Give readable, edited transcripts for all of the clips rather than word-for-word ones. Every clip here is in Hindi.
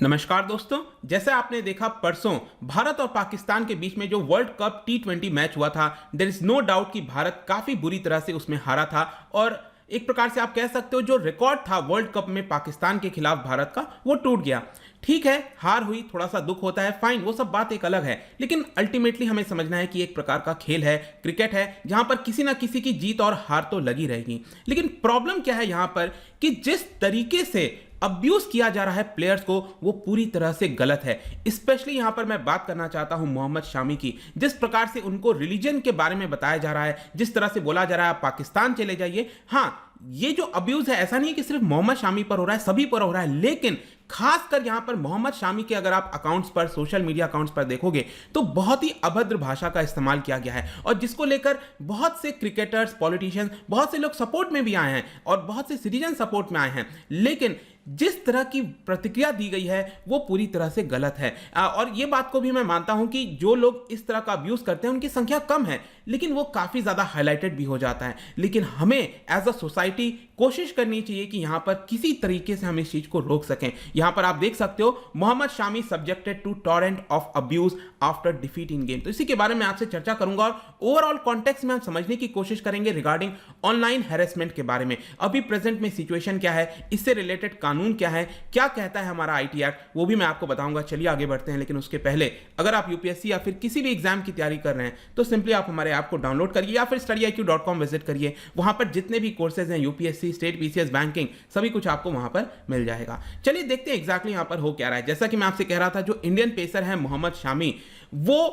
नमस्कार दोस्तों, जैसे आपने देखा परसों भारत और पाकिस्तान के बीच में जो वर्ल्ड कप टी20 मैच हुआ था, देयर इज नो डाउट कि भारत काफी बुरी तरह से उसमें हारा था। और एक प्रकार से आप कह सकते हो जो रिकॉर्ड था वर्ल्ड कप में पाकिस्तान के खिलाफ भारत का, वो टूट गया। ठीक है, हार हुई, थोड़ा सा दुख होता है, फाइन, वो सब बात एक अलग है। लेकिन अल्टीमेटली हमें समझना है कि एक प्रकार का खेल है, क्रिकेट है, जहां पर किसी ना किसी की जीत और हार तो लगी रहेगी। लेकिन प्रॉब्लम क्या है यहां पर कि जिस तरीके से अब्यूज किया जा रहा है प्लेयर्स को, वो पूरी तरह से गलत है। स्पेशली यहां पर मैं बात करना चाहता हूं मोहम्मद शामी की। जिस प्रकार से उनको रिलीजन के बारे में बताया जा रहा है, जिस तरह से बोला जा रहा है आप पाकिस्तान चले जाइए। हाँ, ये जो अब्यूज है ऐसा नहीं है कि सिर्फ मोहम्मद शामी पर हो रहा है, सभी पर हो रहा है। लेकिन खासकर यहां पर मोहम्मद शामी के अगर आप अकाउंट्स पर, सोशल मीडिया अकाउंट्स पर देखोगे तो बहुत ही अभद्र भाषा का इस्तेमाल किया गया है, और जिसको लेकर बहुत से क्रिकेटर्स, पॉलिटिशियंस, बहुत से लोग सपोर्ट में भी आए हैं और बहुत से सिटीजन सपोर्ट में आए हैं। लेकिन जिस तरह की प्रतिक्रिया दी गई है वो पूरी तरह से गलत है। और ये बात को भी मैं मानता हूं कि जो लोग इस तरह का अब्यूज करते हैं उनकी संख्या कम है, लेकिन वो काफी ज्यादा हाईलाइटेड भी हो जाता है। लेकिन हमें एज अ सोसाइटी कोशिश करनी चाहिए कि यहां पर किसी तरीके से हम इस चीज को रोक सकें। यहां पर आप देख सकते हो Mohammed Shami subjected to torrent of abuse after defeat in game. तो इसी के बारे में आपसे चर्चा करूंगा और ओवरऑल कॉन्टेक्स्ट में हम समझने की कोशिश करेंगे रिगार्डिंग ऑनलाइन हैरेसमेंट के बारे में। अभी प्रेजेंट में सिचुएशन क्या है, इससे रिलेटेड कानून क्या है, क्या कहता है हमारा आईटी एक्ट, वो भी मैं आपको बताऊंगा। चलिए आगे बढ़ते हैं। लेकिन उसके पहले अगर आप यूपीएससी या फिर किसी भी एग्जाम की तैयारी कर रहे हैं तो सिंपली आप हमारे ऐप को डाउनलोड करिए या फिर studiiq.com विजिट करिए। वहां पर जितने भी कोर्सेज हैं, यूपीएससी, स्टेट, पीसीएस, बैंकिंग, सभी कुछ आपको वहां पर मिल जाएगा। चलिए देखते हैं एग्जैक्टली यहां पर हो क्या रहा है। जैसा कि मैं आपसे कह रहा था, जो इंडियन पेसर है मोहम्मद शामी, वो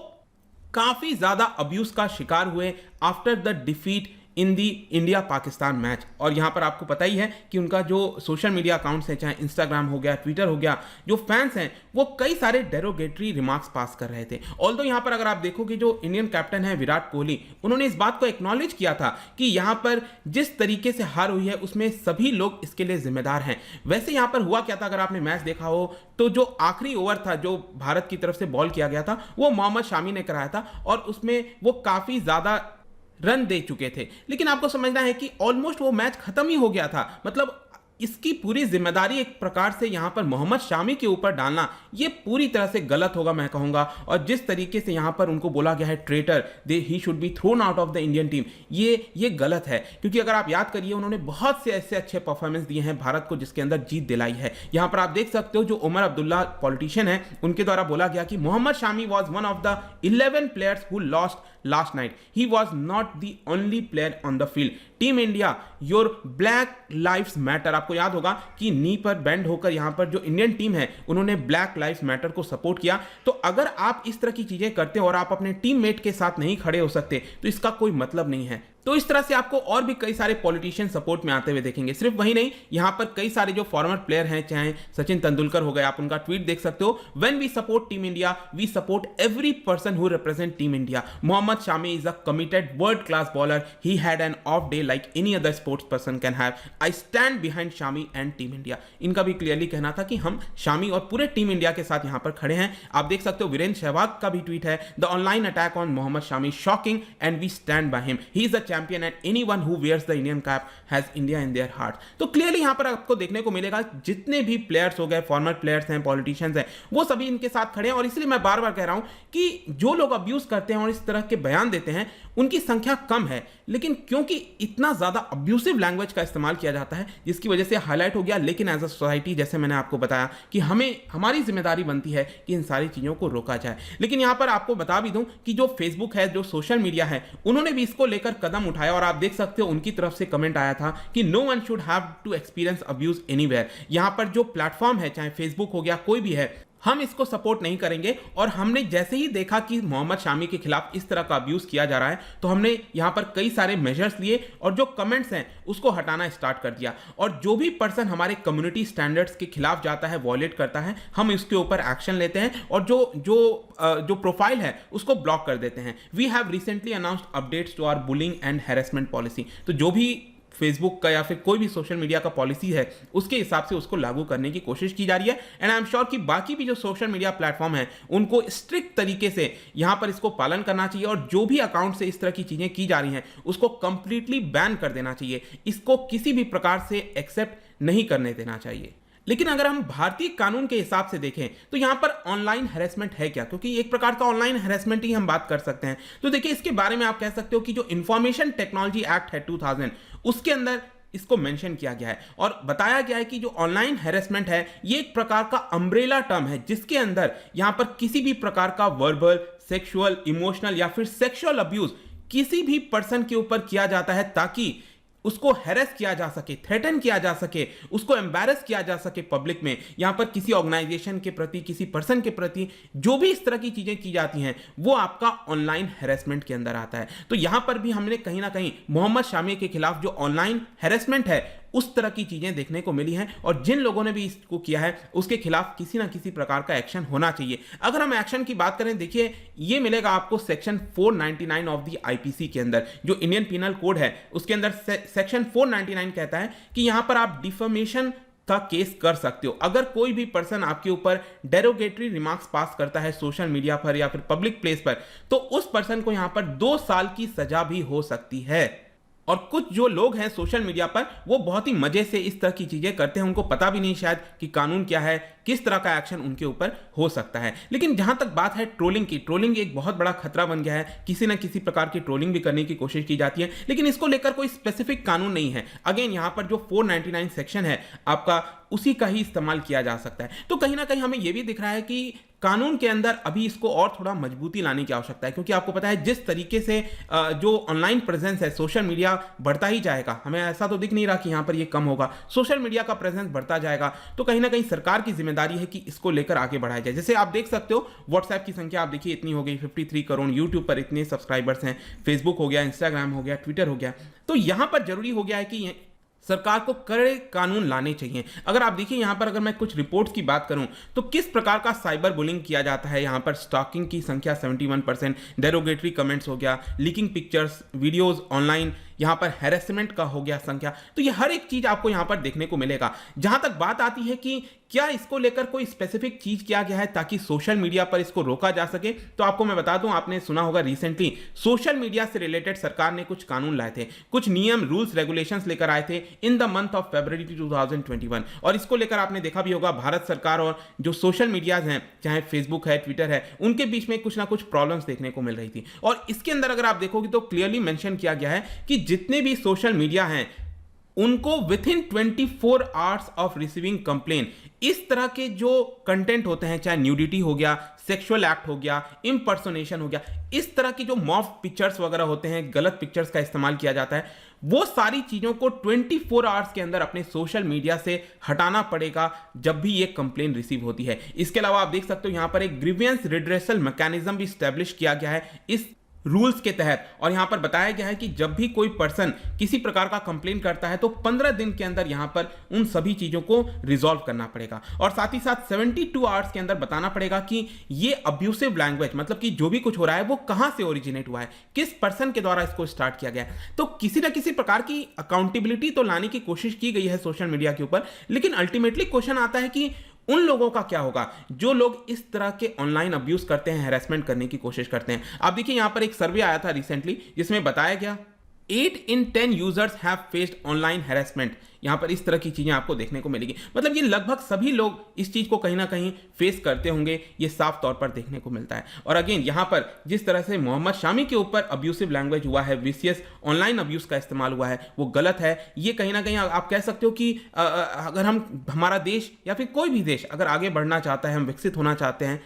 काफी ज्यादा अब्यूज का शिकार हुए after the defeat in the India Pakistan match. और यहां पर आपको पता ही है कि उनका जो सोशल मीडिया अकाउंट्स हैं, चाहे इंस्टाग्राम हो गया, ट्विटर हो गया, जो फैंस हैं वो कई सारे डेरोगेटरी रिमार्क्स पास कर रहे थे। ऑल्दो यहां पर अगर आप देखोगे जो इंडियन कैप्टन है विराट कोहली, उन्होंने इस बात को एक्नॉलेज किया था कि यहां पर जिस तरीके से हार हुई है उसमें सभी लोग इसके लिए जिम्मेदार हैं। वैसे यहां पर हुआ क्या था, अगर आपने मैच देखा हो तो जो आखिरी ओवर था जो भारत की तरफ से बॉल किया गया था वो मोहम्मद शामी ने कराया था, और उसमें वो काफी ज्यादा रन दे चुके थे। लेकिन आपको समझना है कि ऑलमोस्ट वो मैच खत्म ही हो गया था। मतलब इसकी पूरी जिम्मेदारी एक प्रकार से यहां पर मोहम्मद शामी के ऊपर डालना, ये पूरी तरह से गलत होगा मैं कहूंगा। और जिस तरीके से यहां पर उनको बोला गया है traitor, they he should be thrown out of the Indian team, ये गलत है। क्योंकि अगर आप याद करिए उन्होंने बहुत से ऐसे अच्छे परफॉर्मेंस दिए हैं भारत को, जिसके अंदर जीत दिलाई है। यहां पर आप देख सकते हो जो उमर अब्दुल्ला पॉलिटिशियन है, उनके द्वारा बोला गया कि Mohammed Shami was one of the 11 players who lost last night. He was not the only player on the field. Team India, your black lives matter. आपको याद होगा कि नी पर बैंड होकर यहां पर जो इंडियन टीम है उन्होंने ब्लैक लाइव्स मैटर को सपोर्ट किया। तो अगर आप इस तरह की चीजें करते हो और आप अपने टीममेट के साथ नहीं खड़े हो सकते तो इसका कोई मतलब नहीं है। तो इस तरह से आपको और भी कई सारे पॉलिटिशियन सपोर्ट में आते हुए देखेंगे। सिर्फ वही नहीं, यहां पर कई सारे जो फॉर्मर प्लेयर हैं, चाहे सचिन तेंदुलकर हो गए, आप उनका ट्वीट देख सकते हो, when we support team India we support every person who represent team India. Mohammed Shami is a committed world class bowler, he had an off day like any other sports person can have. I stand behind Shami and Team India. इनका भी क्लियरली कहना था कि हम शामी और पूरे टीम इंडिया के साथ यहां पर खड़े हैं। आप देख सकते हो वीरेंद्र सहवाग का भी ट्वीट है, the online attack on Mohammed Shami shocking and we stand by him, he is a champion and anyone who wears the Indian cap has India in their heart. तो क्लियरली यहां पर आपको देखने को मिलेगा जितने भी प्लेयर्स हो गए, फॉर्मर प्लेयर्स हैं, पॉलिटिशियंस हैं, वो सभी इनके साथ खड़े हैं। और इसलिए मैं बार बार कह रहा हूं कि जो लोग अब्यूज करते हैं और इस तरह के बयान देते हैं उनकी संख्या कम है, लेकिन क्योंकि इतना ज्यादा अब्यूसिव लैंग्वेज का इस्तेमाल किया जाता है जिसकी वजह से हाईलाइट हो गया। लेकिन एज अ सोसाइटी, जैसे मैंने आपको बताया कि हमारी जिम्मेदारी बनती है कि इन सारी चीजों को रोका जाए। लेकिन यहां पर आपको बता भी दूं कि जो फेसबुक है, जो सोशल मीडिया है, उन्होंने भी इसको लेकर कदम उठाया। और आप देख सकते हो उनकी तरफ से कमेंट आया था कि no one should have to experience abuse anywhere. यहां पर जो प्लेटफॉर्म है, चाहे फेसबुक हो गया, कोई भी है, हम इसको सपोर्ट नहीं करेंगे। और हमने जैसे ही देखा कि मोहम्मद शामी के खिलाफ इस तरह का अब्यूज किया जा रहा है तो हमने यहां पर कई सारे मेजर्स लिए और जो कमेंट्स हैं उसको हटाना स्टार्ट कर दिया। और जो भी पर्सन हमारे कम्युनिटी स्टैंडर्ड्स के खिलाफ जाता है, वॉयलेट करता है, हम इसके ऊपर एक्शन लेते हैं और जो प्रोफाइल है उसको ब्लॉक कर देते हैं। We have recently announced updates to our bullying and harassment policy. तो जो भी फेसबुक का या फिर कोई भी सोशल मीडिया का पॉलिसी है उसके हिसाब से उसको लागू करने की कोशिश की जा रही है। एंड आई एम श्योर कि बाकी भी जो सोशल मीडिया प्लेटफॉर्म है उनको स्ट्रिक्ट तरीके से यहां पर इसको पालन करना चाहिए और जो भी अकाउंट से इस तरह की चीजें की जा रही हैं उसको कंप्लीटली बैन कर देना चाहिए। इसको किसी भी प्रकार से एक्सेप्ट नहीं करने देना चाहिए। लेकिन अगर हम भारतीय कानून के हिसाब से देखें तो यहां पर ऑनलाइन हैरेसमेंट है क्या, क्योंकि एक प्रकार का ऑनलाइन हैरेसमेंट ही हम बात कर सकते हैं। तो देखिए इसके बारे में आप कह सकते हो कि जो इंफॉर्मेशन टेक्नोलॉजी एक्ट है 2000, उसके अंदर इसको मेंशन किया गया है और बताया गया है कि जो ऑनलाइन हैरेसमेंट है ये एक प्रकार का अम्ब्रेला टर्म है, जिसके अंदर यहां पर किसी भी प्रकार का वर्बल, सेक्सुअल, इमोशनल या फिर सेक्सुअल अब्यूज किसी भी पर्सन के ऊपर किया जाता है ताकि उसको हैरेस किया जा सके, थ्रेटन किया जा सके, उसको एम्बैरस किया जा सके पब्लिक में। यहां पर किसी ऑर्गेनाइजेशन के प्रति, किसी पर्सन के प्रति जो भी इस तरह की चीजें की जाती हैं वो आपका ऑनलाइन हैरेसमेंट के अंदर आता है। तो यहां पर भी हमने कहीं ना कहीं मोहम्मद शामी के खिलाफ जो ऑनलाइन हैरेसमेंट है उस तरह की चीजें देखने को मिली हैं और जिन लोगों ने भी इसको किया है उसके खिलाफ किसी ना किसी प्रकार का एक्शन होना चाहिए। अगर हम एक्शन की बात करें, देखिए ये मिलेगा आपको सेक्शन 499 ऑफ द आईपीसी के अंदर, जो इंडियन पिनल कोड है उसके अंदर सेक्शन 499 कहता है कि यहां पर आप डिफेमेशन का केस कर सकते हो। अगर कोई भी पर्सन आपके ऊपर डेरोगेटरी रिमार्क्स पास करता है सोशल मीडिया पर या फिर पब्लिक प्लेस पर, तो उस पर्सन को यहां पर 2 साल की सजा भी हो सकती है। और कुछ जो लोग हैं सोशल मीडिया पर वो बहुत ही मजे से इस तरह की चीजें करते हैं, उनको पता भी नहीं शायद कि कानून क्या है, किस तरह का एक्शन उनके ऊपर हो सकता है। लेकिन जहां तक बात है ट्रोलिंग की, ट्रोलिंग एक बहुत बड़ा खतरा बन गया है। किसी ना किसी प्रकार की ट्रोलिंग भी करने की कोशिश की जाती है, लेकिन इसको लेकर कोई स्पेसिफिक कानून नहीं है। अगेन यहां पर जो 499 सेक्शन है आपका, उसी का ही इस्तेमाल किया जा सकता है। तो कहीं ना कहीं हमें यह भी दिख रहा है कि कानून के अंदर अभी इसको और थोड़ा मजबूती लाने की आवश्यकता है, क्योंकि आपको पता है जिस तरीके से जो ऑनलाइन प्रेजेंस है, सोशल मीडिया बढ़ता ही जाएगा। हमें ऐसा तो दिख नहीं रहा कि यहां पर ये कम होगा, सोशल मीडिया का प्रेजेंस बढ़ता जाएगा। तो कहीं ना कहीं सरकार की जिम्मेदारी है कि इसको लेकर आगे बढ़ाया जाए। जैसे आप देख सकते हो व्हाट्सएप की संख्या आप देखिए इतनी हो गई 53 करोड़, यूट्यूब पर इतने सब्सक्राइबर्स हैं, फेसबुक हो गया, इंस्टाग्राम हो गया, ट्विटर हो गया। तो यहां पर जरूरी हो गया है कि सरकार को कड़े कानून लाने चाहिए। अगर आप देखिए यहां पर अगर मैं कुछ रिपोर्ट्स की बात करूं तो किस प्रकार का साइबर बुलिंग किया जाता है, यहां पर स्टॉकिंग की संख्या 71%, डेरोगेटरी कमेंट्स हो गया, लीकिंग पिक्चर्स, वीडियोस ऑनलाइन, यहां पर हैरेसमेंट का हो गया संख्या। तो ये हर एक चीज आपको यहां पर देखने को मिलेगा। जहां तक बात आती है कि क्या इसको लेकर कोई स्पेसिफिक चीज किया गया है ताकि सोशल मीडिया पर इसको रोका जा सके, तो आपको मैं बता दूं, आपने सुना होगा रिसेंटली सोशल मीडिया से रिलेटेड सरकार ने कुछ कानून लाए थे, कुछ नियम, रूल्स, रेगुलेशंस लेकर आए थे in the month of February 2021। और इसको लेकर आपने देखा भी होगा भारत सरकार और जो सोशल मीडियाज हैं, चाहे फेसबुक है, ट्विटर है, उनके बीच में कुछ ना कुछ प्रॉब्लम्स देखने को मिल रही थी। और इसके अंदर अगर आप देखोगे तो क्लियरली मेंशन किया गया है कि जितने भी सोशल मीडिया हैं उनको within 24 hours of receiving complain इस तरह के जो कंटेंट होते हैं, चाहे न्यूडिटी हो गया, सेक्सुअल एक्ट हो गया, इम्पर्सोनेशन हो गया, इस तरह की जो मॉर्फ पिक्चर्स वगैरह होते हैं, गलत पिक्चर्स का इस्तेमाल किया जाता है, वो सारी चीजों को 24 आवर्स के अंदर अपने सोशल मीडिया से हटाना पड़ेगा जब भी ये कंप्लेन रिसीव होती है। इसके अलावा आप देख सकते हो यहां पर एक ग्रीवियंस रिड्रेसल मैकेनिज्म भी स्टैब्लिश किया गया है इस रूल्स के तहत। और यहां पर बताया गया है कि जब भी कोई पर्सन किसी प्रकार का कंप्लेन करता है तो 15 दिन के अंदर यहां पर उन सभी चीजों को रिजॉल्व करना पड़ेगा। और साथ ही साथ 72 आवर्स के अंदर बताना पड़ेगा कि ये अब्यूसिव लैंग्वेज, मतलब कि जो भी कुछ हो रहा है वो कहां से ओरिजिनेट हुआ है, किस पर्सन के द्वारा इसको स्टार्ट किया गया है। तो किसी ना किसी प्रकार की अकाउंटेबिलिटी तो लाने की कोशिश की गई है सोशल मीडिया के ऊपर, लेकिन अल्टीमेटली क्वेश्चन आता है कि उन लोगों का क्या होगा जो लोग इस तरह के ऑनलाइन अब्यूज करते हैं, हैरेसमेंट करने की कोशिश करते हैं। आप देखिए यहां पर एक सर्वे आया था रिसेंटली जिसमें बताया गया 8 in 10 users have faced online harassment. यहां पर इस तरह की चीजें आपको देखने को मिलेगी, मतलब ये लगभग सभी लोग इस चीज को कहीं ना कहीं फेस करते होंगे, ये साफ तौर पर देखने को मिलता है। और अगेन यहां पर जिस तरह से मोहम्मद शामी के ऊपर अब्यूसिव लैंग्वेज हुआ है, विशियस ऑनलाइन अब्यूज का इस्तेमाल हुआ है, वो गलत है। ये कहीं ना कहीं आप कह सकते हो कि अगर हमारा देश या फिर कोई भी देश अगर आगे बढ़ना चाहता है, हम विकसित होना चाहते हैं,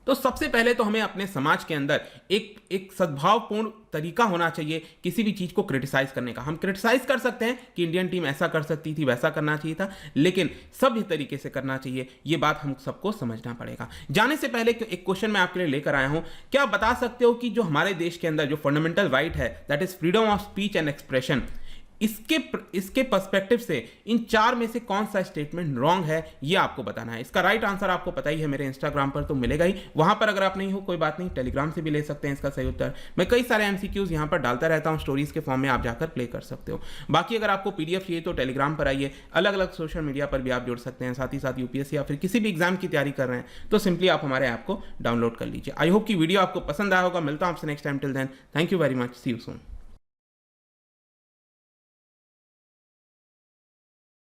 तो सबसे पहले तो हमें अपने समाज के अंदर एक सद्भावपूर्ण तरीका होना चाहिए किसी भी चीज को क्रिटिसाइज करने का। हम क्रिटिसाइज कर सकते हैं कि इंडियन टीम ऐसा कर सकती थी, वैसा करना चाहिए था, लेकिन सभ्य तरीके से करना चाहिए। ये बात हम सबको समझना पड़ेगा। जाने से पहले एक क्वेश्चन मैं आपके लिए लेकर आया हूं, क्या आप बता सकते हो कि जो हमारे देश के अंदर जो फंडामेंटल राइट है, that is freedom of speech and expression, इसके पर्सपेक्टिव से इन 4 में से कौन सा स्टेटमेंट रॉन्ग है, ये आपको बताना है। इसका राइट आंसर आपको पता ही है, मेरे इंस्टाग्राम पर तो मिलेगा ही। वहां पर अगर आप नहीं हो कोई बात नहीं, टेलीग्राम से भी ले सकते हैं इसका सही उत्तर। मैं कई सारे एमसीक्यूज यहां पर डालता रहता हूं स्टोरीज के फॉर्म में, आप जाकर प्ले कर सकते हो। बाकी अगर आपको पीडीएफ चाहिए तो टेलीग्राम पर आइए, अलग अलग सोशल मीडिया पर भी आप जुड़ सकते हैं। साथ ही साथ यूपीएससी या फिर किसी भी एग्जाम की तैयारी कर रहे हैं तो सिंपली आप हमारे ऐप को डाउनलोड कर लीजिए। आई होप कि वीडियो आपको पसंद आया होगा। मिलता हूं आपसे next time. Till then, thank you very much, see you soon.